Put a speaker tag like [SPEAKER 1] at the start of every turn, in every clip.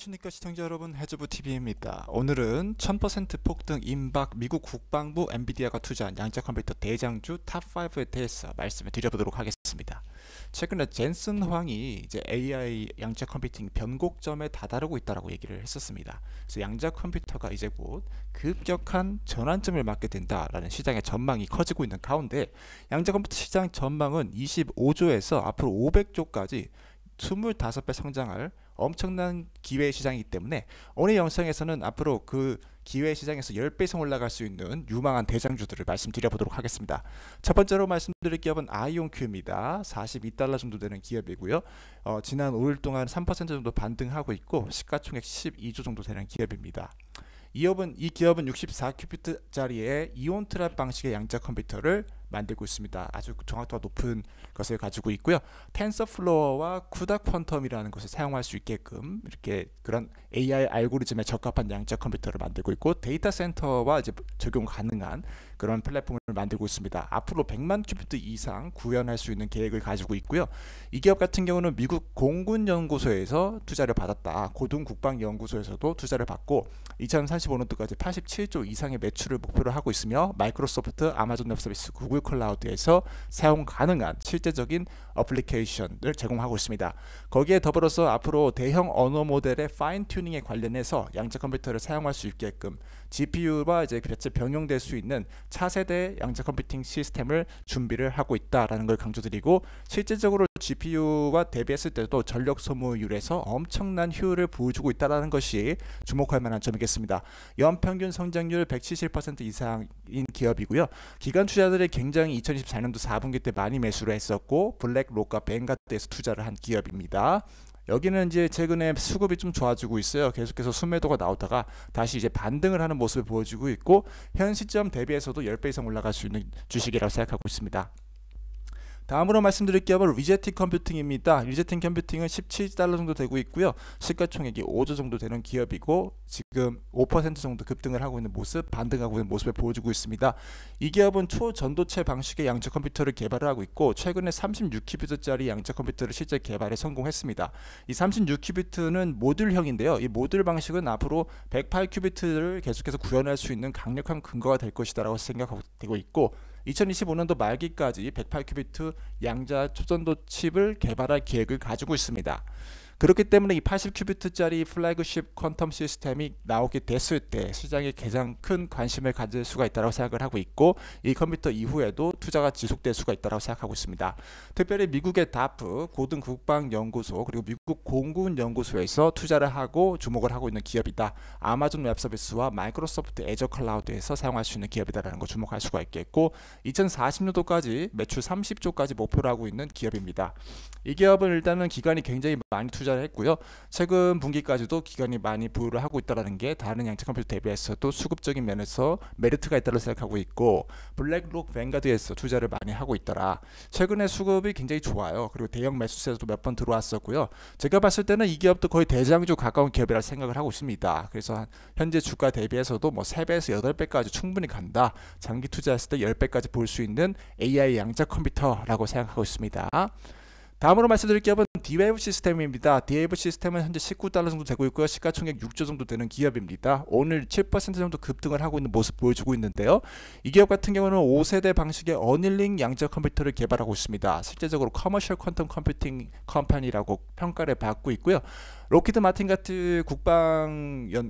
[SPEAKER 1] 안녕하십니까 시청자 여러분, 해주부TV입니다. 오늘은 1000% 폭등 임박 미국 국방부 엔비디아가 투자한 양자 컴퓨터 대장주 탑5에 대해서 말씀을 드려보도록 하겠습니다. 최근에 젠슨 황이 이제 AI 양자 컴퓨팅 변곡점에 다다르고 있다고 얘기를 했었습니다. 그래서 양자 컴퓨터가 이제 곧 급격한 전환점을 맞게 된다라는 시장의 전망이 커지고 있는 가운데, 양자 컴퓨터 시장 전망은 25조에서 앞으로 500조까지 25배 성장할 엄청난 기회 시장이기 때문에 오늘 영상에서는 앞으로 그 기회 시장에서 10배 이상 올라갈 수 있는 유망한 대장주들을 말씀드려 보도록 하겠습니다. 첫 번째로 말씀드릴 기업은 아이온큐입니다. 42달러 정도 되는 기업이고요. 지난 5일 동안 3% 정도 반등하고 있고 시가총액 12조 정도 되는 기업입니다. 이 기업은 64큐비트짜리의 이온 트랩 방식의 양자 컴퓨터를 만들고 있습니다. 아주 정확도가 높은 것을 가지고 있고요. 텐서플로어와 쿠다 퀀텀이라는 것을 사용할 수 있게끔 이렇게 그런 AI 알고리즘에 적합한 양자 컴퓨터를 만들고 있고, 데이터 센터와 이제 적용 가능한 그런 플랫폼을 만들고 있습니다. 앞으로 100만 큐비트 이상 구현할 수 있는 계획을 가지고 있고요. 이 기업 같은 경우는 미국 공군연구소에서 투자를 받았다. 고등국방연구소에서도 투자를 받고 2035년도까지 87조 이상의 매출을 목표로 하고 있으며, 마이크로소프트, 아마존 웹서비스, 구글 클라우드에서 사용 가능한 실제적인 어플리케이션을 제공하고 있습니다. 거기에 더불어서 앞으로 대형 언어 모델의 파인 튜닝에 관련해서 양자 컴퓨터를 사용할 수 있게끔 GPU와 이제 같이 병용될 수 있는 차세대 양자 컴퓨팅 시스템을 준비를 하고 있다라는 걸 강조드리고, 실제적으로 GPU와 대비했을 때도 전력 소모율에서 엄청난 효율을 보여주고 있다는 것이 주목할 만한 점이겠습니다. 연평균 성장률 170% 이상인 기업이고요. 기관 투자들이 굉장히 2024년도 4분기 때 많이 매수를 했었고, 블랙록과 뱅가드에서 투자를 한 기업입니다. 여기는 이제 최근에 수급이 좀 좋아지고 있어요. 계속해서 순매도가 나오다가 다시 이제 반등을 하는 모습을 보여주고 있고, 현 시점 대비해서도 10배 이상 올라갈 수 있는 주식이라고 생각하고 있습니다. 다음으로 말씀드릴 기업은 리제틱 컴퓨팅입니다. 리제틱 컴퓨팅은 17달러 정도 되고 있고요. 시가총액이 5조 정도 되는 기업이고, 지금 5% 정도 급등을 하고 있는 모습, 반등하고 있는 모습을 보여주고 있습니다. 이 기업은 초전도체 방식의 양자 컴퓨터를 개발을 하고 있고, 최근에 36큐비트짜리 양자 컴퓨터를 실제 개발에 성공했습니다. 이 36큐비트는 모듈형인데요. 이 모듈 방식은 앞으로 108큐비트를 계속해서 구현할 수 있는 강력한 근거가 될 것이다라고 생각되고 있고, 2025년도 말기까지 108큐비트 양자 초전도 칩을 개발할 계획을 가지고 있습니다. 그렇기 때문에 이 80큐비트짜리 플래그십 퀀텀 시스템이 나오게 됐을 때 시장에 가장 큰 관심을 가질 수가 있다고 생각을 하고 있고, 이 컴퓨터 이후에도 투자가 지속될 수가 있다고 생각하고 있습니다. 특별히 미국의 다프 고등국방연구소 그리고 미국 공군연구소에서 투자를 하고 주목을 하고 있는 기업이다. 아마존 웹서비스와 마이크로소프트 애저 클라우드에서 사용할 수 있는 기업이다라는 거 주목할 수가 있겠고, 2040년도까지 매출 30조까지 목표로 하고 있는 기업입니다. 이 기업은 일단은 기관이 굉장히 많이 투자를 했고요. 최근 분기까지도 기관이 많이 보유를 하고 있다는 게 다른 양자 컴퓨터 대비해서도 수급적인 면에서 메리트가 있다고 생각하고 있고, 블랙록 뱅가드에서 투자를 많이 하고 있더라. 최근에 수급이 굉장히 좋아요. 그리고 대형 매수세도 몇 번 들어왔었고요. 제가 봤을 때는 이 기업도 거의 대장주 가까운 기업이라 생각을 하고 있습니다. 그래서 현재 주가 대비해서도 뭐 3배에서 8배까지 충분히 간다. 장기 투자했을 때 10배까지 볼 수 있는 AI 양자 컴퓨터라고 생각하고 있습니다. 다음으로 말씀드릴 기업은 D-Wave 시스템입니다. D-Wave 시스템은 현재 19달러 정도 되고 있고요. 시가총액 6조 정도 되는 기업입니다. 오늘 7% 정도 급등을 하고 있는 모습 보여주고 있는데요. 이 기업 같은 경우는 5세대 방식의 어닐링 양자 컴퓨터를 개발하고 있습니다. 실제적으로 커머셜 퀀텀 컴퓨팅 컴퍼니라고 평가를 받고 있고요. 로키드 마틴 같은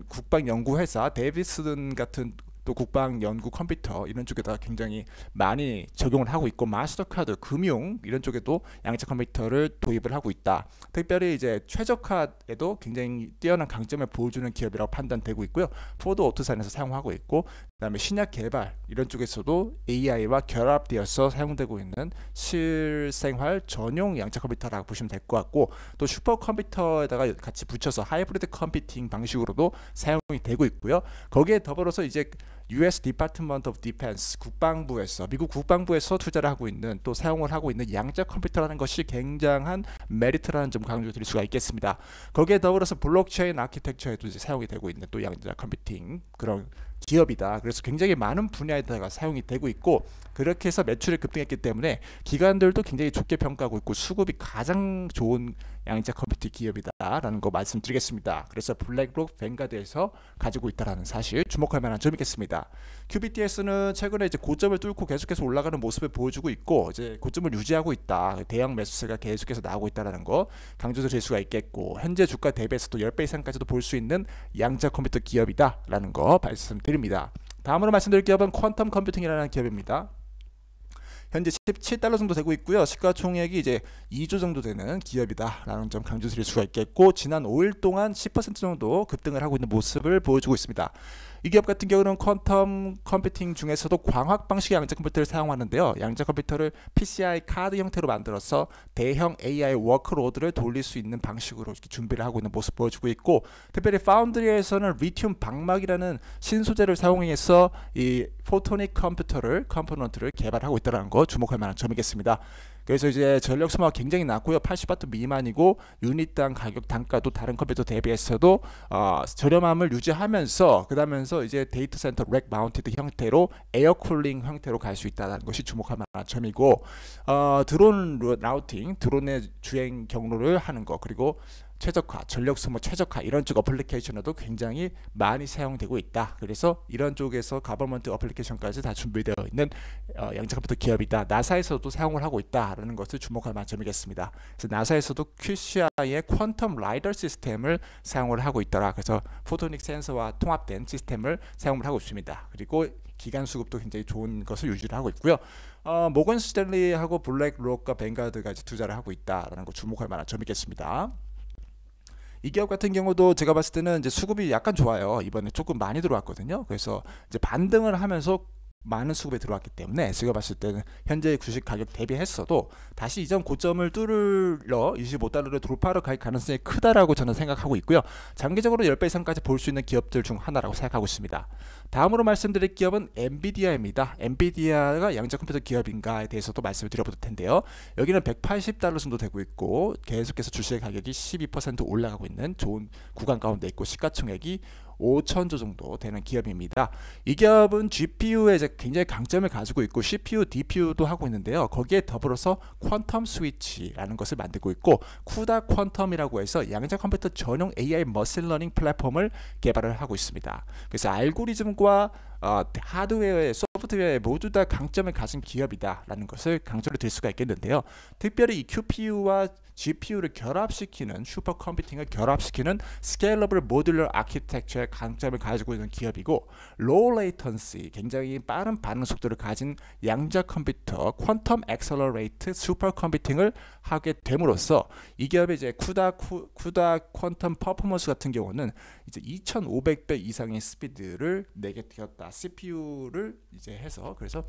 [SPEAKER 1] 국방연구회사, 데이비슨 같은 또 국방 연구 컴퓨터 이런 쪽에다 굉장히 많이 적용을 하고 있고, 마스터카드, 금융 이런 쪽에도 양자 컴퓨터를 도입을 하고 있다. 특별히 이제 최적화에도 굉장히 뛰어난 강점을 보여주는 기업이라고 판단되고 있고요. 포드 오토산에서 사용하고 있고, 그다음에 신약 개발 이런 쪽에서도 AI와 결합되어서 사용되고 있는 실생활 전용 양자 컴퓨터라고 보시면 될 것 같고, 또 슈퍼컴퓨터에다가 같이 붙여서 하이브리드 컴퓨팅 방식으로도 사용이 되고 있고요. 거기에 더불어서 이제 US Department of Defense 국방부에서, 미국 국방부에서 투자를 하고 있는, 또 사용을 하고 있는 양자 컴퓨터라는 것이 굉장한 메리트라는 점 강조드릴 수가 있겠습니다. 거기에 더불어서 블록체인 아키텍처에도 이제 사용이 되고 있는 또 양자 컴퓨팅 그런 기업이다. 그래서 굉장히 많은 분야에다가 사용이 되고 있고, 그렇게 해서 매출이 급등했기 때문에 기관들도 굉장히 좋게 평가하고 있고 수급이 가장 좋은 양자 컴퓨팅 기업이다라는 거 말씀드리겠습니다. 그래서 블랙록 뱅가드에서 가지고 있다라는 사실 주목할 만한 점이겠습니다. QBTS는 최근에 이제 고점을 뚫고 계속해서 올라가는 모습을 보여주고 있고, 이제 고점을 유지하고 있다. 대형 매수세가 계속해서 나오고 있다라는 거 강조드릴 수가 있겠고, 현재 주가 대비해서도 10배 이상까지도 볼 수 있는 양자 컴퓨터 기업이다라는 거 말씀드립니다. 다음으로 말씀드릴 기업은 퀀텀 컴퓨팅이라는 기업입니다. 현재 17달러 정도 되고 있고요. 시가총액이 이제 2조 정도 되는 기업이다라는 점 강조드릴 수가 있겠고, 지난 5일 동안 10% 정도 급등을 하고 있는 모습을 보여주고 있습니다. 이 기업 같은 경우는 퀀텀 컴퓨팅 중에서도 광학 방식의 양자 컴퓨터를 사용하는데요. 양자 컴퓨터를 PCI 카드 형태로 만들어서 대형 AI 워크로드를 돌릴 수 있는 방식으로 이렇게 준비를 하고 있는 모습 보여주고 있고, 특별히 파운드리에서는 리튬 방막이라는 신소재를 사용해서 이 포토닉 컴포넌트를 개발하고 있다는 거 주목할 만한 점이겠습니다. 그래서 이제 전력 소모가 굉장히 낮고요. 80W 미만이고 유닛당 가격 단가도 다른 컴퓨터 대비해서도 저렴함을 유지하면서, 그러면서 이제 데이터 센터 렉 마운티드 형태로 에어 쿨링 형태로 갈 수 있다는 것이 주목할 만한 점이고, 드론 라우팅, 드론의 주행 경로를 하는 거, 그리고 최적화, 전력 소모 최적화 이런 쪽 어플리케이션에도 굉장히 많이 사용되고 있다. 그래서 이런 쪽에서 가버먼트 어플리케이션까지 다 준비되어 있는 양자 컴퓨터 기업이다. 나사에서도 사용을 하고 있다라는 것을 주목할 만한 점이겠습니다. 그래서 나사에서도 QCI의 퀀텀 라이더 시스템을 사용을 하고 있더라. 그래서 포토닉 센서와 통합된 시스템을 사용을 하고 있습니다. 그리고 기간 수급도 굉장히 좋은 것을 유지를 하고 있고요. 모건 스탠리하고 블랙록과 뱅가드가 투자를 하고 있다라는 거 주목할 만한 점이겠습니다. 이 기업 같은 경우도 제가 봤을 때는 이제 수급이 약간 좋아요. 이번에 조금 많이 들어왔거든요. 그래서 이제 반등을 하면서 많은 수급이 들어왔기 때문에 제가 봤을 때는 현재 주식 가격 대비했어도 다시 이전 고점을 뚫으러 25달러를 돌파로 갈 가능성이 크다라고 저는 생각하고 있고요. 장기적으로 10배 이상까지 볼 수 있는 기업들 중 하나라고 생각하고 있습니다. 다음으로 말씀드릴 기업은 엔비디아입니다. 엔비디아가 양자 컴퓨터 기업인가에 대해서도 말씀을 드려볼 텐데요. 여기는 180달러 정도 되고 있고 계속해서 주식의 가격이 12% 올라가고 있는 좋은 구간 가운데 있고, 시가총액이 5천조 정도 되는 기업입니다. 이 기업은 GPU에 이제 굉장히 강점을 가지고 있고 CPU, DPU도 하고 있는데요. 거기에 더불어서 퀀텀 스위치라는 것을 만들고 있고, 쿠다 퀀텀이라고 해서 양자 컴퓨터 전용 AI 머신러닝 플랫폼을 개발을 하고 있습니다. 그래서 알고리즘과 하드웨어의 소프트웨어에 모두 다 강점을 가진 기업이다라는 것을 강조를 드릴 수가 있겠는데요. 특별히 이 QPU와 GPU를 결합시키는, 슈퍼컴퓨팅을 결합시키는 스케일러블 모듈러 아키텍처의 강점을 가지고 있는 기업이고, 로우 레이턴시, 굉장히 빠른 반응 속도를 가진 양자 컴퓨터 퀀텀 엑셀러레이트 슈퍼컴퓨팅을 하게 됨으로써 이 기업의 이제 쿠다 퀀텀 퍼포먼스 같은 경우는 이제 2500배 이상의 스피드를 내게 되었다. CPU를 이제 해서, 그래서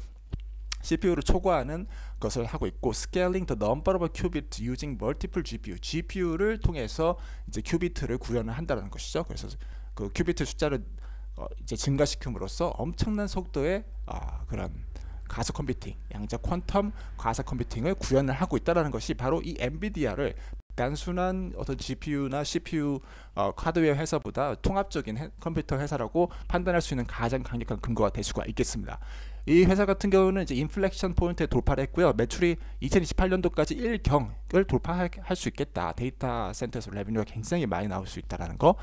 [SPEAKER 1] CPU를 초과하는 것을 하고 있고, scaling the number of qubits using multiple GPU를 통해서 이제 큐비트를 구현을 한다는 것이죠. 그래서 그 큐비트 숫자를 이제 증가시킴으로써 엄청난 속도의 그런 가속 컴퓨팅, 양자 퀀텀 가속 컴퓨팅을 구현을 하고 있다는 것이 바로 이 엔비디아를 단순한 어떤 GPU나 CPU 하드웨어 회사보다 통합적인 컴퓨터 회사라고 판단할 수 있는 가장 강력한 근거가 될 수가 있겠습니다. 이 회사 같은 경우는 이제 인플렉션 포인트에 돌파를 했고요. 매출이 2028년도까지 1경을 돌파할 수 있겠다. 데이터 센터에서 레비뉴가 굉장히 많이 나올 수 있다는 거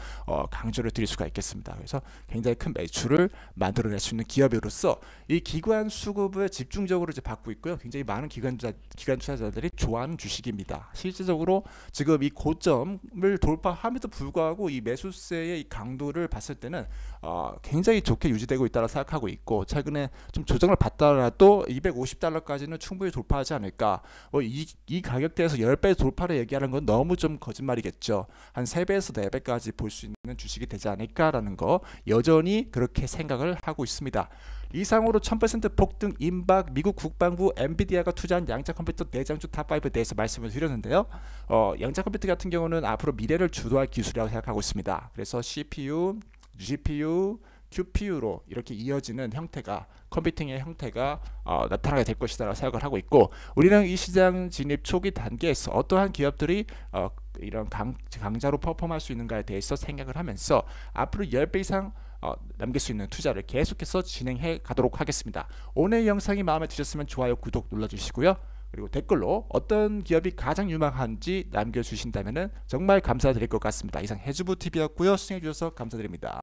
[SPEAKER 1] 강조를 드릴 수가 있겠습니다. 그래서 굉장히 큰 매출을 만들어낼 수 있는 기업으로서 이 기관 수급을 집중적으로 이제 받고 있고요. 굉장히 많은 기관 투자자들이 좋아하는 주식입니다. 실질적으로 지금 이 고점을 돌파함에도 불구하고 이 매수세의 이 강도를 봤을 때는 굉장히 좋게 유지되고 있다고 생각하고 있고, 최근에 좀 조정을 받더라도 250달러까지는 충분히 돌파하지 않을까. 이 가격대에서 10배 돌파를 얘기하는 건 너무 좀 거짓말이겠죠. 한 3배에서 4배까지 볼 수 있는 주식이 되지 않을까라는 거 여전히 그렇게 생각을 하고 있습니다. 이상으로 1000% 폭등 임박 미국 국방부 엔비디아가 투자한 양자 컴퓨터 대장주 탑5에 대해서 말씀을 드렸는데요. 양자 컴퓨터 같은 경우는 앞으로 미래를 주도할 기술이라고 생각하고 있습니다. 그래서 CPU, GPU, QPU로 이렇게 이어지는 형태가, 컴퓨팅의 형태가 나타나게 될 것이라고 생각을 하고 있고, 우리는 이 시장 진입 초기 단계에서 어떠한 기업들이 이런 강자로 퍼폼할 수 있는가에 대해서 생각을 하면서 앞으로 10배 이상 남길 수 있는 투자를 계속해서 진행해 가도록 하겠습니다. 오늘 영상이 마음에 드셨으면 좋아요, 구독 눌러주시고요. 그리고 댓글로 어떤 기업이 가장 유망한지 남겨주신다면 정말 감사드릴 것 같습니다. 이상 해주부TV였고요. 시청해주셔서 감사드립니다.